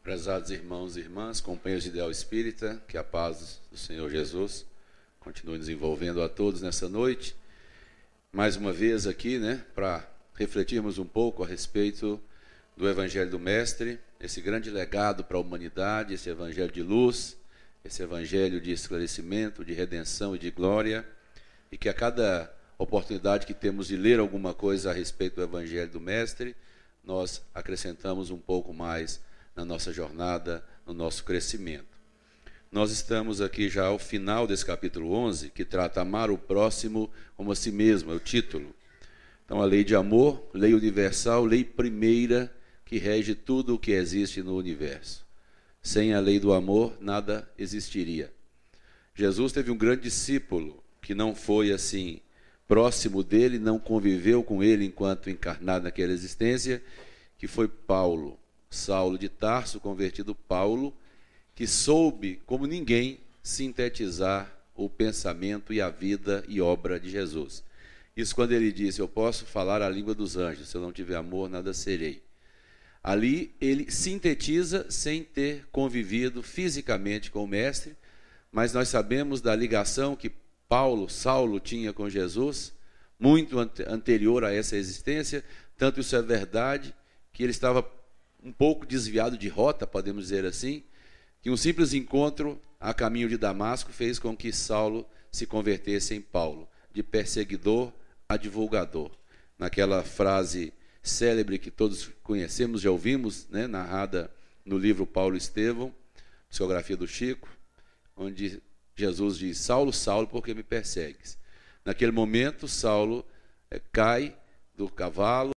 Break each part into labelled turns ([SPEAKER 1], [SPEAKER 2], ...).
[SPEAKER 1] Prezados irmãos e irmãs, companheiros de ideal espírita, que a paz do Senhor Jesus continue nos envolvendo a todos nessa noite. Mais uma vez aqui, para refletirmos um pouco a respeito do Evangelho do Mestre, esse grande legado para a humanidade, esse Evangelho de luz, esse Evangelho de esclarecimento, de redenção e de glória, e que a cada oportunidade que temos de ler alguma coisa a respeito do Evangelho do Mestre, nós acrescentamos um pouco mais na nossa jornada, no nosso crescimento. Nós estamos aqui já ao final desse capítulo 11, que trata amar o próximo como a si mesmo, é o título. Então, a lei de amor, lei universal, lei primeira, que rege tudo o que existe no universo. Sem a lei do amor, nada existiria. Jesus teve um grande discípulo, que não foi assim próximo dele, não conviveu com ele enquanto encarnado naquela existência, que foi Paulo. Saulo de Tarso, convertido Paulo, que soube, como ninguém, sintetizar o pensamento e a vida e obra de Jesus. Isso quando ele disse, eu posso falar a língua dos anjos, se eu não tiver amor, nada serei. Ali ele sintetiza sem ter convivido fisicamente com o Mestre, mas nós sabemos da ligação que Saulo tinha com Jesus, muito anterior a essa existência, tanto isso é verdade, que ele estava um pouco desviado de rota, podemos dizer assim, que um simples encontro a caminho de Damasco fez com que Saulo se convertesse em Paulo, de perseguidor a divulgador. Naquela frase célebre que todos conhecemos, já ouvimos, narrada no livro Paulo e Estevão, psicografia do Chico, onde Jesus diz, Saulo, Saulo, por que me persegues? Naquele momento, Saulo cai do cavalo,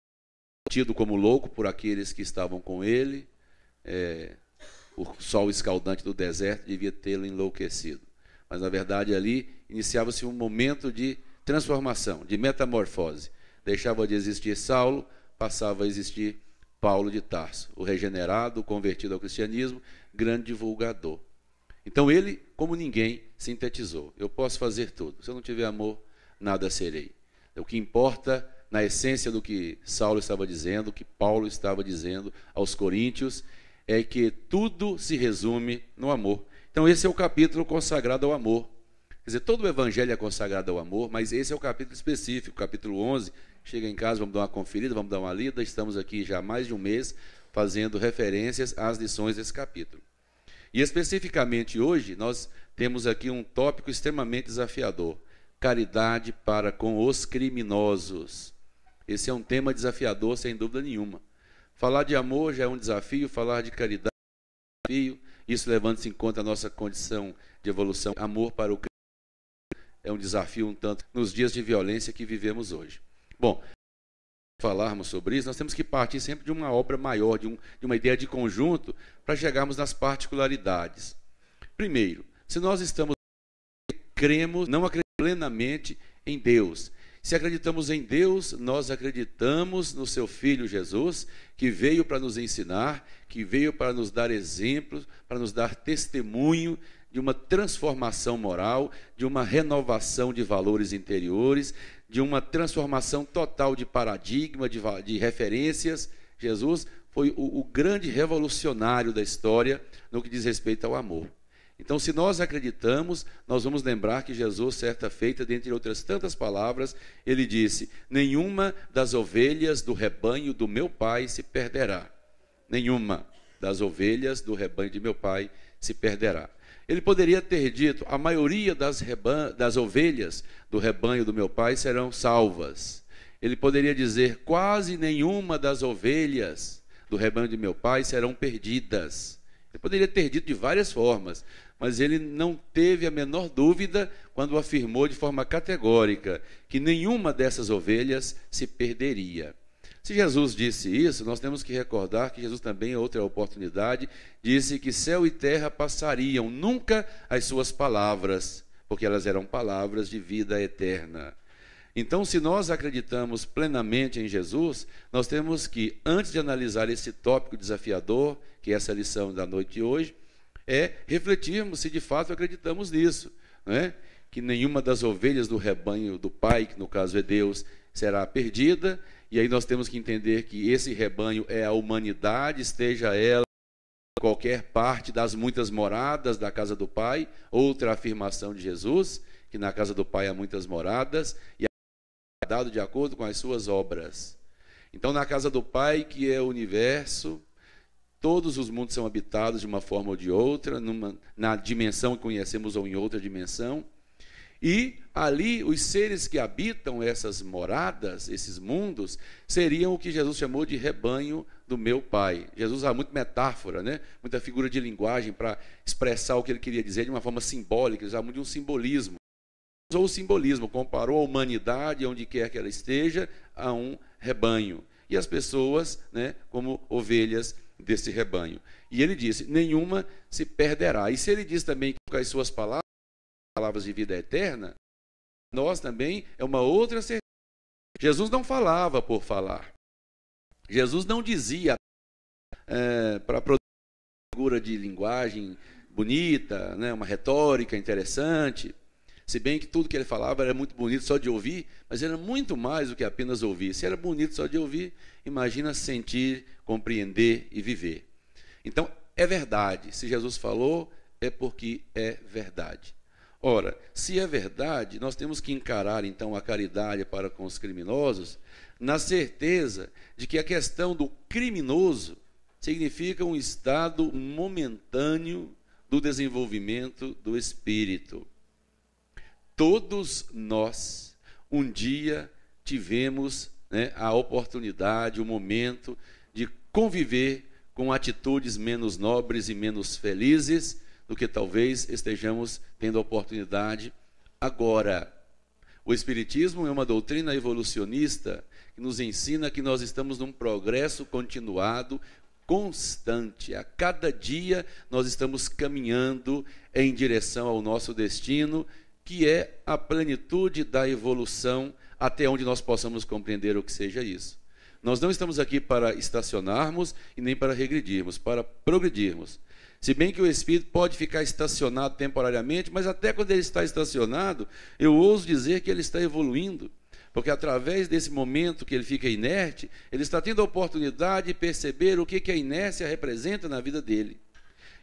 [SPEAKER 1] tido como louco por aqueles que estavam com ele, o sol escaldante do deserto devia tê-lo enlouquecido. Mas, na verdade, ali iniciava-se um momento de transformação, de metamorfose. Deixava de existir Saulo, passava a existir Paulo de Tarso, o regenerado, o convertido ao cristianismo, grande divulgador. Então ele, como ninguém, sintetizou. Eu posso fazer tudo. Se eu não tiver amor, nada serei. O que importa, na essência do que Saulo estava dizendo, que Paulo estava dizendo aos coríntios, é que tudo se resume no amor. Então esse é o capítulo consagrado ao amor. Quer dizer, todo o evangelho é consagrado ao amor, mas esse é o capítulo específico, capítulo 11. Chega em casa, vamos dar uma conferida, vamos dar uma lida. Estamos aqui já há mais de um mês fazendo referências às lições desse capítulo. E especificamente hoje, nós temos aqui um tópico extremamente desafiador. Caridade para com os criminosos. Esse é um tema desafiador, sem dúvida nenhuma. Falar de amor já é um desafio, falar de caridade é um desafio. Isso levando-se em conta a nossa condição de evolução. Amor para o criminoso é um desafio um tanto nos dias de violência que vivemos hoje. Bom, para falarmos sobre isso, nós temos que partir sempre de uma obra maior, de uma ideia de conjunto, para chegarmos nas particularidades. Primeiro, se nós cremos, não acreditamos plenamente em Deus. Se acreditamos em Deus, nós acreditamos no seu Filho Jesus, que veio para nos ensinar, que veio para nos dar exemplos, para nos dar testemunho de uma transformação moral, de uma renovação de valores interiores, de uma transformação total de paradigma, de referências. Jesus foi o grande revolucionário da história no que diz respeito ao amor. Então, se nós acreditamos, nós vamos lembrar que Jesus, certa feita, dentre outras tantas palavras, ele disse, nenhuma das ovelhas do rebanho do meu Pai se perderá. Nenhuma das ovelhas do rebanho de meu Pai se perderá. Ele poderia ter dito, a maioria das ovelhas do rebanho do meu Pai serão salvas. Ele poderia dizer, quase nenhuma das ovelhas do rebanho de meu Pai serão perdidas. Ele poderia ter dito de várias formas, mas ele não teve a menor dúvida quando afirmou de forma categórica que nenhuma dessas ovelhas se perderia. Se Jesus disse isso, nós temos que recordar que Jesus também, em outra oportunidade, disse que céu e terra passariam, nunca as suas palavras, porque elas eram palavras de vida eterna. Então, se nós acreditamos plenamente em Jesus, nós temos que, antes de analisar esse tópico desafiador, que é essa lição da noite de hoje, refletirmos se de fato acreditamos nisso, que nenhuma das ovelhas do rebanho do Pai, que no caso é Deus, será perdida, e aí nós temos que entender que esse rebanho é a humanidade, esteja ela qualquer parte das muitas moradas da casa do Pai. Outra afirmação de Jesus, que na casa do Pai há muitas moradas, e é dado de acordo com as suas obras. Então, na casa do Pai, que é o universo, todos os mundos são habitados de uma forma ou de outra, na dimensão que conhecemos ou em outra dimensão. E ali os seres que habitam essas moradas, esses mundos, seriam o que Jesus chamou de rebanho do meu Pai. Jesus usa muito metáfora, né? Muita figura de linguagem para expressar o que ele queria dizer de uma forma simbólica. Ele usava muito de um simbolismo. Usou o simbolismo, comparou a humanidade, onde quer que ela esteja, a um rebanho. E as pessoas, né, como ovelhas desse rebanho. E ele disse, nenhuma se perderá. E se ele diz também que com as suas palavras de vida eterna, nós também é uma outra certeza. Jesus não falava por falar. Jesus não dizia para produzir uma figura de linguagem bonita, né, uma retórica interessante. Se bem que tudo que ele falava era muito bonito só de ouvir, mas era muito mais do que apenas ouvir. Se era bonito só de ouvir, imagina sentir, compreender e viver. Então, é verdade. Se Jesus falou, é porque é verdade. Ora, se é verdade, nós temos que encarar, então, a caridade para com os criminosos, na certeza de que a questão do criminoso significa um estado momentâneo do desenvolvimento do espírito. Todos nós, um dia, tivemos, né, a oportunidade, o momento de conviver com atitudes menos nobres e menos felizes do que talvez estejamos tendo a oportunidade agora. O Espiritismo é uma doutrina evolucionista que nos ensina que nós estamos num progresso continuado, constante. A cada dia nós estamos caminhando em direção ao nosso destino, que é a plenitude da evolução, até onde nós possamos compreender o que seja isso. Nós não estamos aqui para estacionarmos e nem para regredirmos, para progredirmos. Se bem que o espírito pode ficar estacionado temporariamente, mas até quando ele está estacionado, eu ouso dizer que ele está evoluindo, porque através desse momento que ele fica inerte, ele está tendo a oportunidade de perceber o que a inércia representa na vida dele.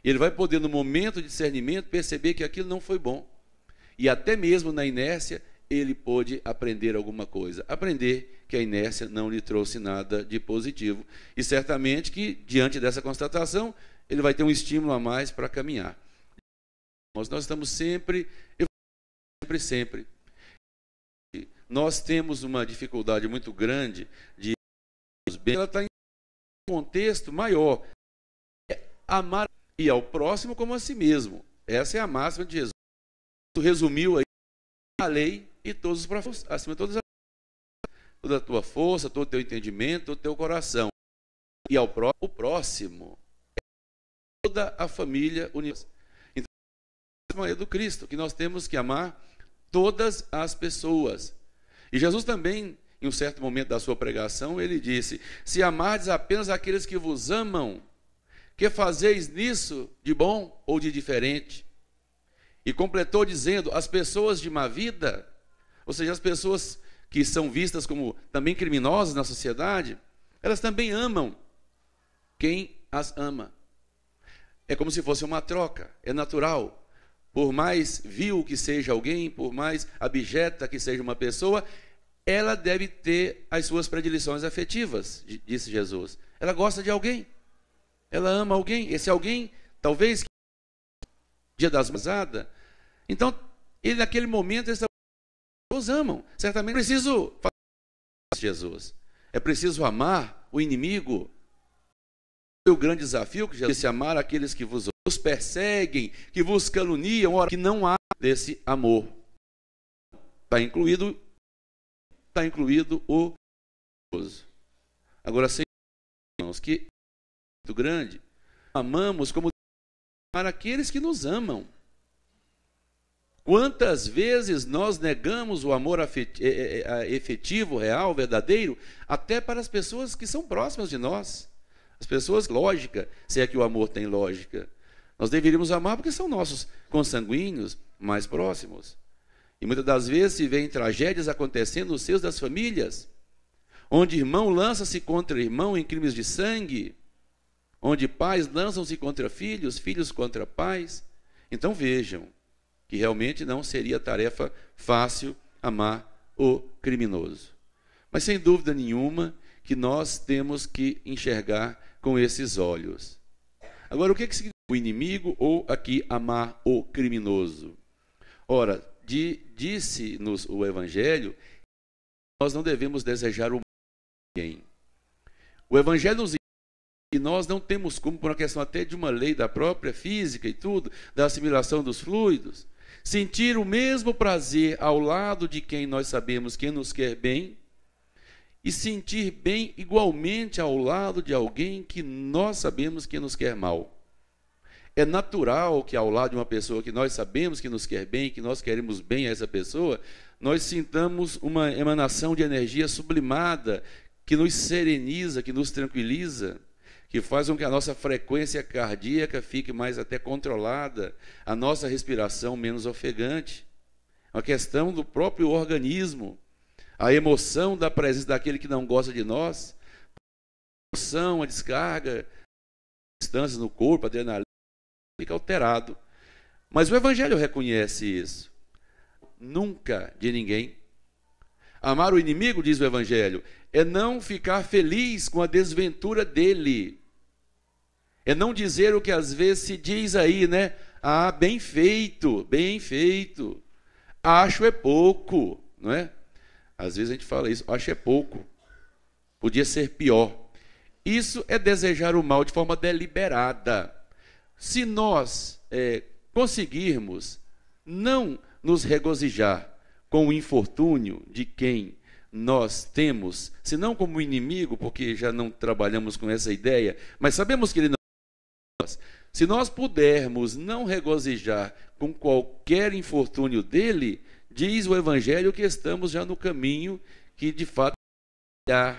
[SPEAKER 1] E ele vai poder, no momento de discernimento, perceber que aquilo não foi bom. E até mesmo na inércia, ele pôde aprender alguma coisa. Aprender que a inércia não lhe trouxe nada de positivo. E certamente que, diante dessa constatação, ele vai ter um estímulo a mais para caminhar. Nós estamos sempre. Nós temos uma dificuldade muito grande de. Ela está em um contexto maior. Amar e ao próximo como a si mesmo. Essa é a máxima de Jesus. Resumiu aí a lei e todos os profetas, acima de todas toda a tua força, todo o teu entendimento, todo o teu coração. E ao próximo, toda a família unida. Então, é do Cristo, que nós temos que amar todas as pessoas. E Jesus também, em um certo momento da sua pregação, ele disse, se amardes apenas aqueles que vos amam, que fazeis nisso de bom ou de diferente? E completou dizendo, as pessoas de má vida, ou seja, as pessoas que são vistas como também criminosas na sociedade, elas também amam quem as ama. É como se fosse uma troca, é natural. Por mais vil que seja alguém, por mais abjeta que seja uma pessoa, ela deve ter as suas predileções afetivas, disse Jesus. Ela gosta de alguém, ela ama alguém, esse alguém, talvez, dia das Mães. Então, ele naquele momento, eles amam. Certamente é preciso fazer Jesus. É preciso amar o inimigo. O grande desafio que Jesus disse, amar aqueles que vos perseguem, que vos caluniam, ora, que não há desse amor. Está incluído o esposo. Agora, sem irmãos, que é muito grande, amamos como amar aqueles que nos amam. Quantas vezes nós negamos o amor efetivo, real, verdadeiro, até para as pessoas que são próximas de nós. As pessoas, lógica, se é que o amor tem lógica. Nós deveríamos amar porque são nossos consanguíneos mais próximos. E muitas das vezes se vêem tragédias acontecendo nos seios das famílias, onde irmão lança-se contra irmão em crimes de sangue, onde pais lançam-se contra filhos, filhos contra pais. Então vejam que realmente não seria tarefa fácil amar o criminoso. Mas sem dúvida nenhuma que nós temos que enxergar com esses olhos. Agora, o que significa o inimigo ou aqui amar o criminoso? Ora, disse-nos o Evangelho, nós não devemos desejar o mal de ninguém. O Evangelho nos ensina que nós não temos como, por uma questão até de uma lei da própria física e tudo, da assimilação dos fluidos, sentir o mesmo prazer ao lado de quem nós sabemos que nos quer bem, e sentir bem igualmente ao lado de alguém que nós sabemos que nos quer mal. É natural que ao lado de uma pessoa que nós sabemos que nos quer bem, que nós queremos bem a essa pessoa, nós sintamos uma emanação de energia sublimada, que nos sereniza, que nos tranquiliza, que faz com que a nossa frequência cardíaca fique mais até controlada, a nossa respiração menos ofegante. Uma questão do próprio organismo. A emoção da presença daquele que não gosta de nós, a emoção, a descarga, substâncias no corpo, a adrenalina, fica alterado. Mas o Evangelho reconhece isso. Nunca de ninguém. Amar o inimigo, diz o Evangelho, é não ficar feliz com a desventura dele. É não dizer o que às vezes se diz aí, né? Ah, bem feito, bem feito. Acho é pouco, não é? Às vezes a gente fala isso, acho é pouco. Podia ser pior. Isso é desejar o mal de forma deliberada. Se nós conseguirmos não nos regozijar com o infortúnio de quem nós temos, se não como inimigo, porque já não trabalhamos com essa ideia, mas sabemos que ele não é nós. Se nós pudermos não regozijar com qualquer infortúnio dele, diz o Evangelho que estamos já no caminho que de fato é.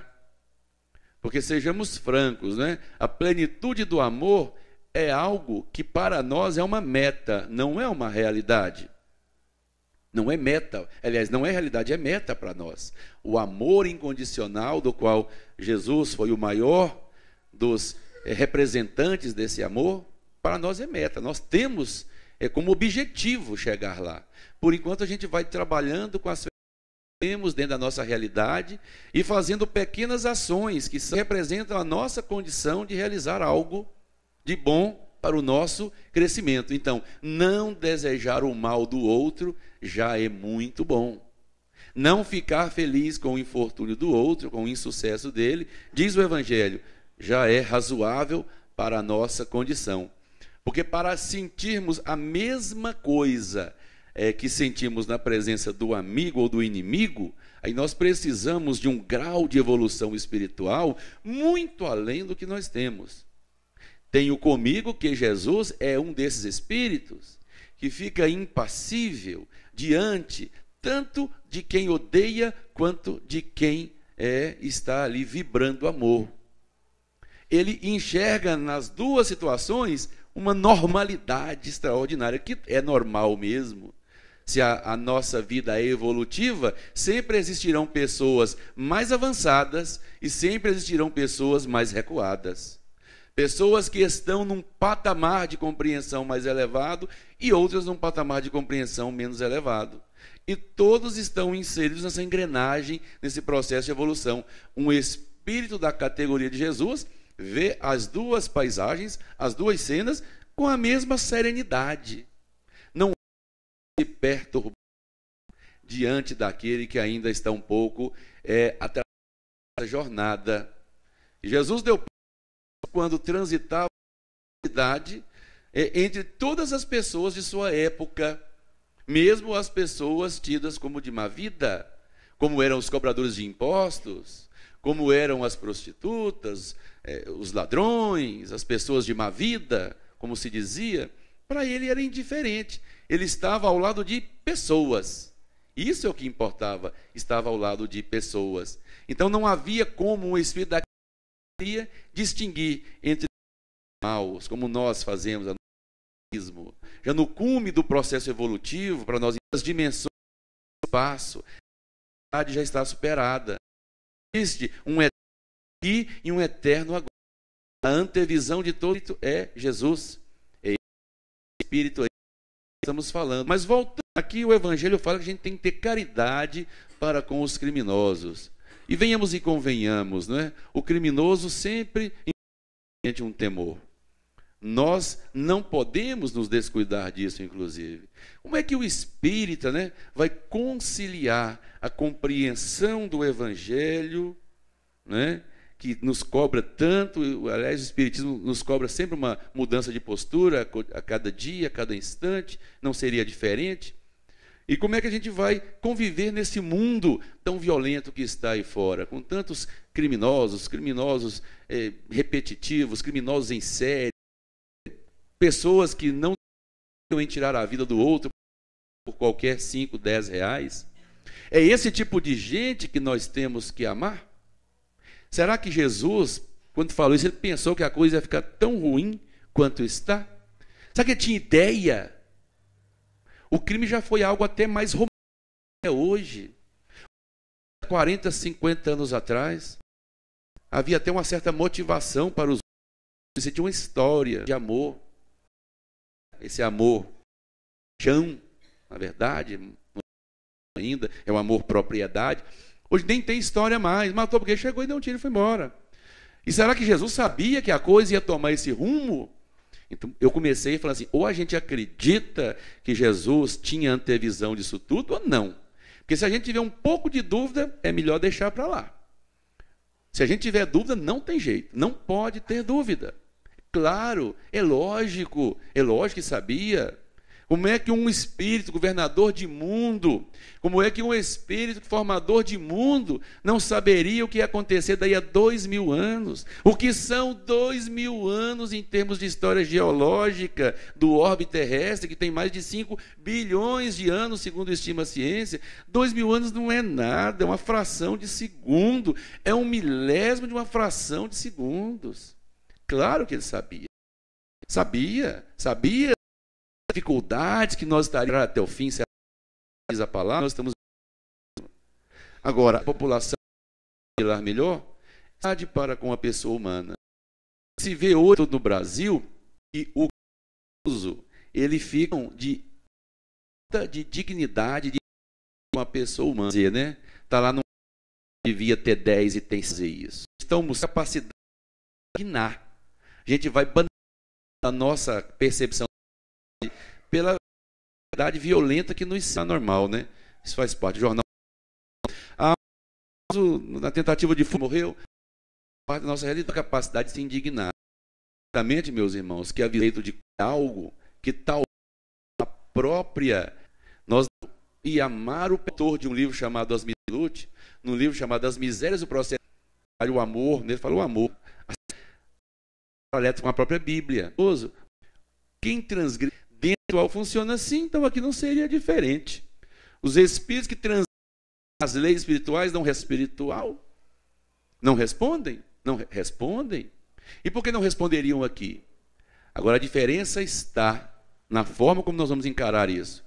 [SPEAKER 1] Porque sejamos francos, né? A plenitude do amor é algo que para nós é uma meta, não é uma realidade. Não é meta, aliás, não é realidade, é meta para nós. O amor incondicional, do qual Jesus foi o maior dos representantes desse amor, para nós é meta. Nós temos como objetivo chegar lá. Por enquanto a gente vai trabalhando com as que temos dentro da nossa realidade e fazendo pequenas ações que representam a nossa condição de realizar algo de bom para o nosso crescimento. Então, não desejar o mal do outro já é muito bom. Não ficar feliz com o infortúnio do outro, com o insucesso dele, diz o Evangelho, já é razoável para a nossa condição. Porque para sentirmos a mesma coisa que sentimos na presença do amigo ou do inimigo, aí nós precisamos de um grau de evolução espiritual muito além do que nós temos. Tenho comigo que Jesus é um desses espíritos que fica impassível diante tanto de quem odeia quanto de quem está ali vibrando amor. Ele enxerga nas duas situações uma normalidade extraordinária, que é normal mesmo. Se a nossa vida é evolutiva, sempre existirão pessoas mais avançadas e sempre existirão pessoas mais recuadas. Pessoas que estão num patamar de compreensão mais elevado e outras num patamar de compreensão menos elevado. E todos estão inseridos nessa engrenagem, nesse processo de evolução. Um espírito da categoria de Jesus vê as duas paisagens, as duas cenas, com a mesma serenidade. Não se perturbar diante daquele que ainda está um pouco atrás da jornada. E Jesus deu quando transitava a cidade entre todas as pessoas de sua época, mesmo as pessoas tidas como de má vida, como eram os cobradores de impostos, como eram as prostitutas, os ladrões, as pessoas de má vida, como se dizia, para ele era indiferente. Ele estava ao lado de pessoas. Isso é o que importava, estava ao lado de pessoas. Então não havia como um espírito da categoria distinguir entre maus, como nós fazemos mesmo. Já no cume do processo evolutivo, para nós, as dimensões do espaço, a realidade já está superada. Existe um eterno aqui e um eterno agora. A antevisão de todo é Jesus. É esse Espírito aí que estamos falando. Mas voltando aqui, o Evangelho fala que a gente tem que ter caridade para com os criminosos. E venhamos e convenhamos, não é? O criminoso sempre sente um temor. Nós não podemos nos descuidar disso, inclusive. Como é que o espírita, né, vai conciliar a compreensão do Evangelho, né, que nos cobra tanto, aliás, o Espiritismo nos cobra sempre uma mudança de postura a cada dia, a cada instante, não seria diferente? E como é que a gente vai conviver nesse mundo tão violento que está aí fora, com tantos criminosos repetitivos, criminosos em série, pessoas que não em tirar a vida do outro por qualquer 5, 10 reais? É esse tipo de gente que nós temos que amar? Será que Jesus, quando falou isso, ele pensou que a coisa ia ficar tão ruim quanto está? Será que ele tinha ideia? O crime já foi algo até mais romântico hoje. 40, 50 anos atrás, havia até uma certa motivação para os homens. Você tinha uma história de amor. Esse amor chão, na verdade, ainda é um amor propriedade. Hoje nem tem história mais. Matou porque chegou e deu um tiro e foi embora. E será que Jesus sabia que a coisa ia tomar esse rumo? Então eu comecei falando assim, ou a gente acredita que Jesus tinha antevisão disso tudo ou não. Porque se a gente tiver um pouco de dúvida, é melhor deixar para lá. Se a gente tiver dúvida, não tem jeito. Não pode ter dúvida. Claro, é lógico que sabia. Como é que um espírito governador de mundo, como é que um espírito formador de mundo não saberia o que ia acontecer daí a 2000 anos? O que são 2000 anos em termos de história geológica do orbe terrestre, que tem mais de 5 bilhões de anos, segundo estima a ciência? 2000 anos não é nada, é uma fração de segundo, é um milésimo de uma fração de segundos. Claro que ele sabia. Sabia dificuldades que nós estaríamos até o fim, se diz a palavra, nós estamos. Agora, a população melhor para com a pessoa humana. Se vê hoje no Brasil e o uso, ele fica de dignidade de uma pessoa humana, né? Está lá no devia ter 10 e tem que fazer isso. Estamos com capacidade de dignar. A gente vai banir a nossa percepção pela verdade violenta que nos é normal, né? Isso faz parte do jornal. Na tentativa de morreu, parte da nossa realidade, a capacidade de se indignar. Exatamente, meus irmãos, que a direito de algo que tal a própria nós e amar o autor de um livro chamado As Misérias, num livro chamado As Misérias do Processo, o amor, ele falou o amor, com a própria Bíblia. Quem transgride dentro funciona assim, então aqui não seria diferente. Os espíritos que transgridem as leis espirituais não espiritual não respondem? Não respondem. E por que não responderiam aqui? Agora a diferença está na forma como nós vamos encarar isso.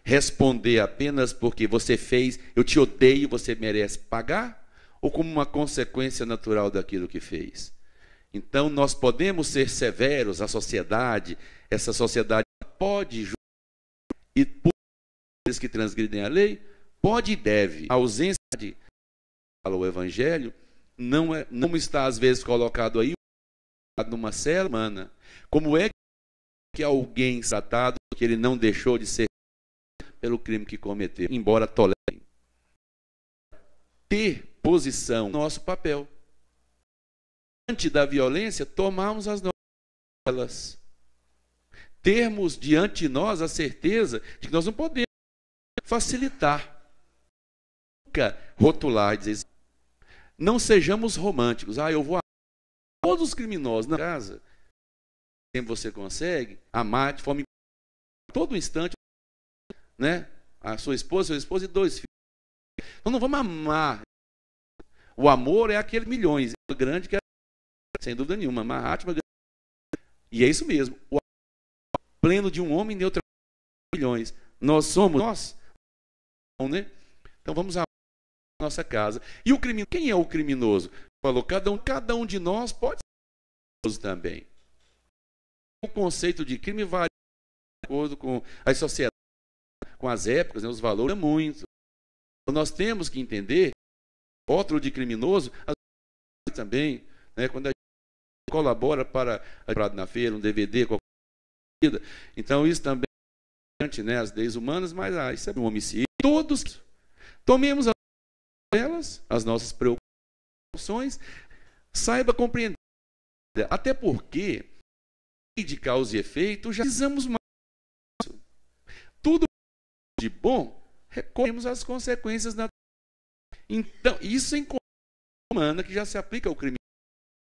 [SPEAKER 1] Responder apenas porque você fez, eu te odeio, você merece pagar, ou como uma consequência natural daquilo que fez? Então nós podemos ser severos, a sociedade, essa sociedade pode julgar, e por aqueles que transgridem a lei, pode e deve. A ausência de fala o Evangelho não está às vezes colocado aí numa cela humana. Como é que alguém tratado que ele não deixou de ser pelo crime que cometeu, embora tolere? Ter posição, nosso papel. Diante da violência, tomarmos as nossas. Termos diante de nós a certeza de que nós não podemos facilitar, nunca rotular e dizer assim, não sejamos românticos. Eu vou amar todos os criminosos na casa. Sempre você consegue amar de forma todo instante, né? A sua esposa, seu esposo e 2 filhos. Então não vamos amar. O amor é aquele milhões grande que é, sem dúvida nenhuma, Mahatma. E é isso mesmo. O pleno de um homem neutral milhões. Nós somos nós, né? Então vamos amar a nossa casa. E o criminoso, quem é o criminoso? Falou, cada um de nós pode também. O conceito de crime varia de acordo com as sociedades, com as épocas, né, os valores muito. Então, nós temos que entender o rótulo de criminoso também, né, quando a gente colabora para na feira, um DVD, qualquer coisa. Então, isso também é, né, as leis humanas, mas isso é um homicídio. Todos tomemos as nossas preocupações, saiba compreender. Até porque, de causa e efeito, já precisamos mais. Tudo de bom, recolhemos as consequências naturais. Então, isso em humana que já se aplica ao crime.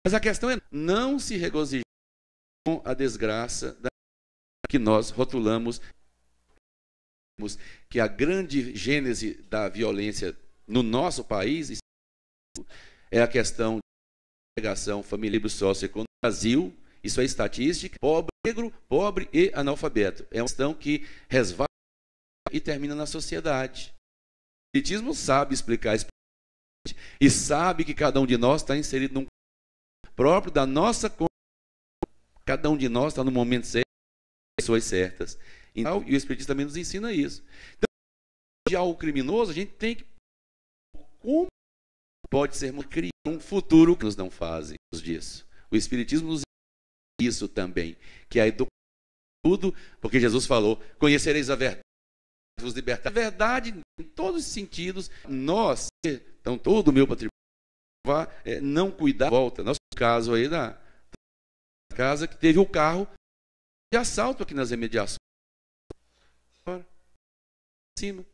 [SPEAKER 1] Mas a questão é não se regozijar com a desgraça que nós rotulamos, que a grande gênese da violência no nosso país é a questão de segregação familiar socioeconômica no Brasil. Isso é estatística, pobre, negro, pobre e analfabeto. É uma questão que resvala e termina na sociedade. O espiritismo sabe explicar isso e sabe que cada um de nós está inserido num próprio da nossa condição. Cada um de nós está no momento certo, pessoas certas. Então, e o espiritismo também nos ensina isso. Então, de algo criminoso, a gente tem que como pode ser criar um futuro que nos não fazem disso. O espiritismo nos ensina isso também, que é a educação tudo, porque Jesus falou: conhecereis a verdade, vos libertar. A verdade em todos os sentidos. Nós, então todo o meu patrimônio não cuidar, volta. Nosso caso aí da casa que teve o carro de assalto aqui nas imediações. Cima.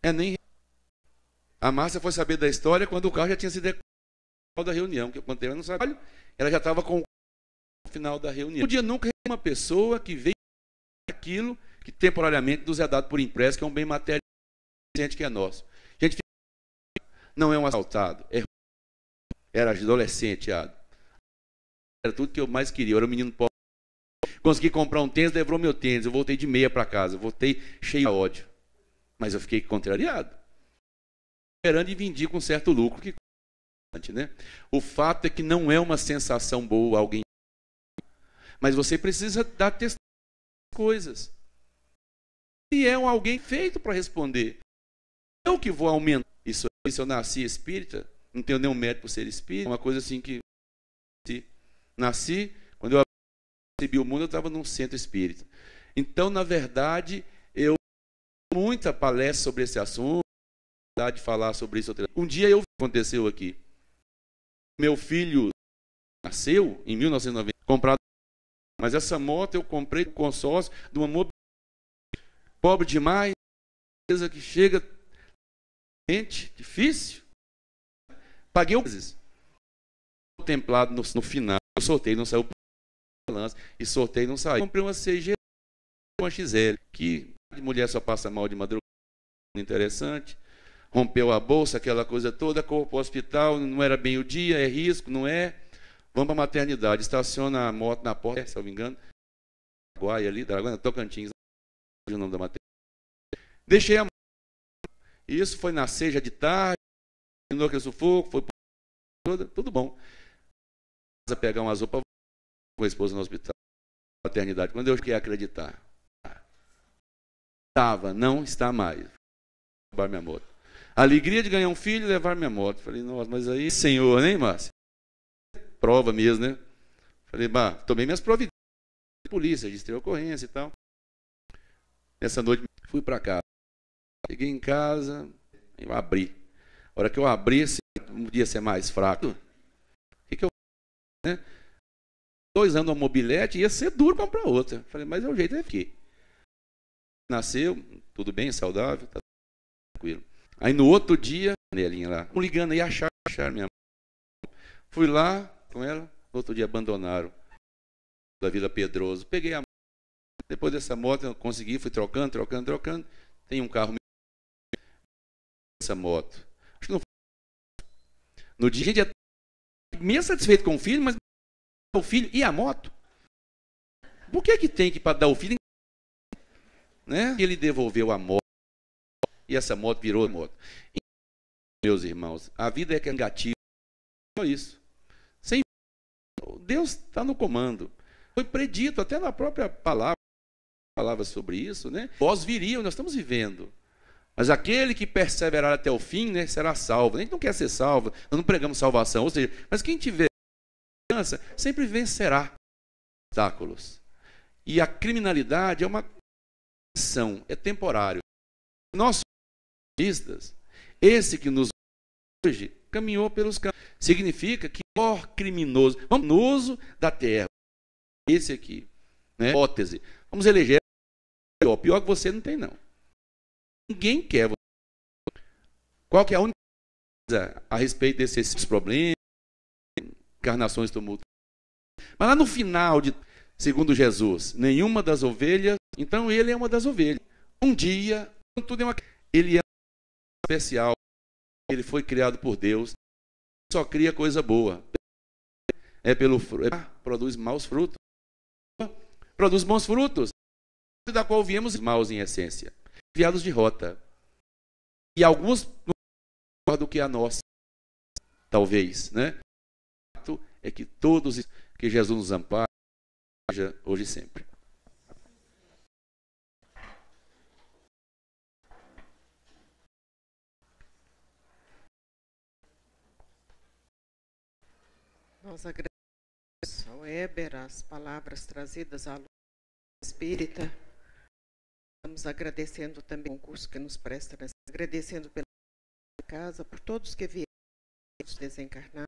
[SPEAKER 1] Nem a Márcia foi saber da história quando o carro já tinha sido da reunião, que eu contei, ela não sabia. Ela já estava com o final da reunião. Não podia nunca uma pessoa que veio aquilo que temporariamente nos é dado por empréstimo, que é um bem material que é nosso. A gente não é um assaltado, era adolescente, era tudo que eu mais queria. Eu era um menino pobre. Consegui comprar um tênis, levou meu tênis. Eu voltei de meia para casa, eu voltei cheio de ódio. Mas eu fiquei contrariado. Esperando e vendi com certo lucro. Né? O fato é que não é uma sensação boa alguém. Mas você precisa dar testemunho das coisas. E é alguém feito para responder. Eu que vou aumentar. Isso eu nasci espírita, não tenho nenhum mérito por ser espírita. Uma coisa assim que nasci, quando eu recebi o mundo, eu estava num centro espírita. Então, na verdade, eu muita palestra sobre esse assunto, de falar sobre isso. Um dia eu aconteceu aqui. Meu filho nasceu em 1990, comprado, mas essa moto eu comprei com consórcio de uma moto pobre demais, coisa que chega difícil. Paguei o contemplado no final. O sorteio não saiu e sorteio não saiu. Comprei uma CG, uma XL, que a mulher só passa mal de madrugada, interessante. Rompeu a bolsa, aquela coisa toda, correu para o hospital, não era bem o dia, é risco, não é? Vamos para a maternidade, estaciona a moto na porta, se eu não me engano, Guai ali, Tocantins, o nome da maternidade. Deixei a moto. Isso foi na seja de tarde, terminou aquele sufoco, foi tudo bom. Pegar uma roupa com a esposa no hospital, maternidade, quando eu queria acreditar. Estava, não está mais. Levar minha moto. A alegria de ganhar um filho e levar minha moto. Falei, nossa, mas aí, senhor, né, Márcia? Prova mesmo, né? Falei, tomei minhas providências. Polícia, registrei a ocorrência e tal. Nessa noite, fui para casa. Cheguei em casa, eu abri. A hora que eu abri, não podia ser mais fraco. O que eu fiz, né? 2 anos uma mobilete, ia ser duro comprar outra. Falei, mas é o jeito é que nasceu, tudo bem, saudável, tá tranquilo. Aí no outro dia, nelinha lá, ligando aí, acharam minha mãe. Fui lá com ela, no outro dia abandonaram da Vila Pedroso. Peguei a moto. Depois dessa moto eu consegui, fui trocando. Tem um carro essa moto. Acho que não foi. No dia a gente é meio satisfeito com o filho, mas o filho e a moto. Por que tem que para dar o filho? Né? Ele devolveu a moto. E essa moto virou moto. E, meus irmãos, a vida é que é negativo. Só isso. Sem Deus está no comando. Foi predito, até na própria palavra, falava sobre isso, né? Vós viriam, nós estamos vivendo. Mas aquele que perseverar até o fim, né, será salvo. A gente não quer ser salvo, nós não pregamos salvação. Ou seja, mas quem tiver esperança sempre vencerá obstáculos. E a criminalidade é uma ação, é temporário. Nossos listas, esse que nos hoje caminhou pelos campos. Significa que o maior criminoso da terra, esse aqui, né? Hipótese. Vamos eleger o pior que você não tem, não. Ninguém quer você. Qual que é a única coisa a respeito desses problemas, encarnações tumultuosas? Mas lá no final, segundo Jesus, nenhuma das ovelhas, então ele é uma das ovelhas. Um dia, tudo é ele é especial, ele foi criado por Deus, só cria coisa boa. É pelo produz maus frutos. Produz bons frutos, da qual viemos maus em essência, enviados de rota. E alguns maior do que a nossa, talvez, né? O fato é que todos que Jesus nos ampare, hoje e sempre.
[SPEAKER 2] Nós agradecemos ao Heber as palavras trazidas à luz espírita. Estamos agradecendo também o curso que nos presta, agradecendo pela casa, por todos que vieram desencarnar.